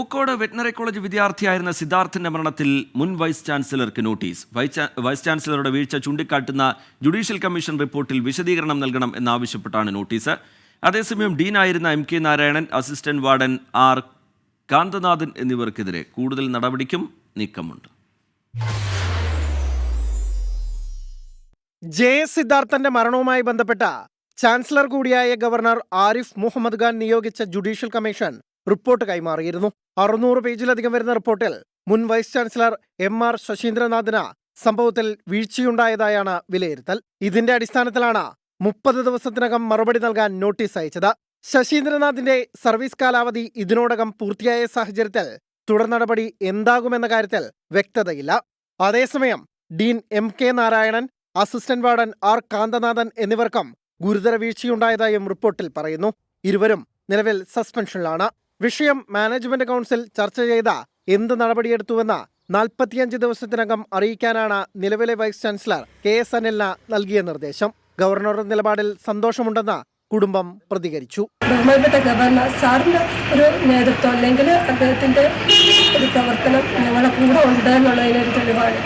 Pookode veterinary college വിദ്യാർത്ഥിയായിരുന്ന സിദ്ധാർത്ഥിന്റെ മരണത്തിൽ മുൻ vice ചാൻസലർക്ക് notice. Vice ചാൻസലറുടെ വീഴ്ച ചൂണ്ടിക്കാട്ടുന്ന ജുഡീഷ്യൽ കമ്മീഷൻ റിപ്പോർട്ടിൽ വിശദീകരണം നൽകണം എന്നാവശ്യപ്പെട്ടാണ് നോട്ടീസ്. അതേസമയം ഡീനായിരുന്ന MK Narayanan, assistant warden R Kanthanathan എന്നിവർക്കെതിരെ കൂടുതൽ നടപടിക്കും നീക്കമുണ്ട്. JS സിദ്ധാർത്ഥന്റെ മരണവുമായി ബന്ധപ്പെട്ട ചാൻസലർ കൂടിയായ ഗവർണർ ആരിഫ് മുഹമ്മദ് ഖാൻ നിയോഗിച്ച ജുഡീഷ്യൽ കമ്മീഷൻ റിപ്പോർട്ട് കൈമാറിയിരുന്നു. 600 പേജിലധികം വരുന്ന റിപ്പോർട്ടിൽ മുൻ വൈസ് ചാൻസലർ MR ശശീന്ദ്രനാഥിന് സംഭവത്തിൽ വീഴ്ചയുണ്ടായതായാണ് വിലയിരുത്തൽ. ഇതിന്റെ അടിസ്ഥാനത്തിലാണ് 30 ദിവസത്തിനകം മറുപടി നൽകാൻ നോട്ടീസ് അയച്ചത്. ശശീന്ദ്രനാഥിന്റെ സർവീസ് കാലാവധി ഇതിനോടകം പൂർത്തിയായ സാഹചര്യത്തിൽ തുടർ നടപടി എന്താകുമെന്ന കാര്യത്തിൽ വ്യക്തതയില്ല. അതേസമയം Dean MK Narayanan, assistant warden R Kanthanathan എന്നിവർക്കും ഗുരുതര വീഴ്ചയുണ്ടായതായും റിപ്പോർട്ടിൽ പറയുന്നു. ഇരുവരും നിലവിൽ സസ്പെൻഷനിലാണ്. വിഷയം മാനേജ്മെന്റ് കൗൺസിൽ ചർച്ച ചെയ്ത എന്ത് നടപടിയെടുത്തുവെന്ന് 45 ദിവസത്തിനകം അറിയിക്കാനാണ് നിലവിലെ വൈസ് ചാൻസലർ KS അനിലിന് നൽകിയ നിർദ്ദേശം. ഗവർണറുടെ നിലപാടിൽ സന്തോഷമുണ്ടെന്ന് കുടുംബം പ്രതികരിച്ചു. ബഹുമാനപ്പെട്ട ഗവർണർ സാറിന്റെ ഒരു നേതൃത്വം അല്ലെങ്കിൽ അദ്ദേഹത്തിന്റെ ഒരു പ്രവർത്തനം ഞങ്ങളുടെ കൂടെ ഉണ്ട് എന്നുള്ളതിനൊരു തെളിവാണ്.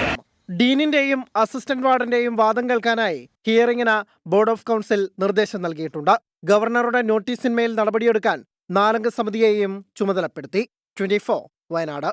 ഡീനിന്റെയും അസിസ്റ്റന്റ് വാർഡന്റെയും വാദം കേൾക്കാനായി ഹിയറിംഗിന് ബോർഡ് ഓഫ് കൗൺസിൽ നിർദ്ദേശം നൽകിയിട്ടുണ്ട്. ഗവർണറുടെ നോട്ടീസിന്മേൽ നടപടിയെടുക്കാൻ 4 അംഗ സമിതിയെയും ചുമതലപ്പെടുത്തി. 24 വയനാട്.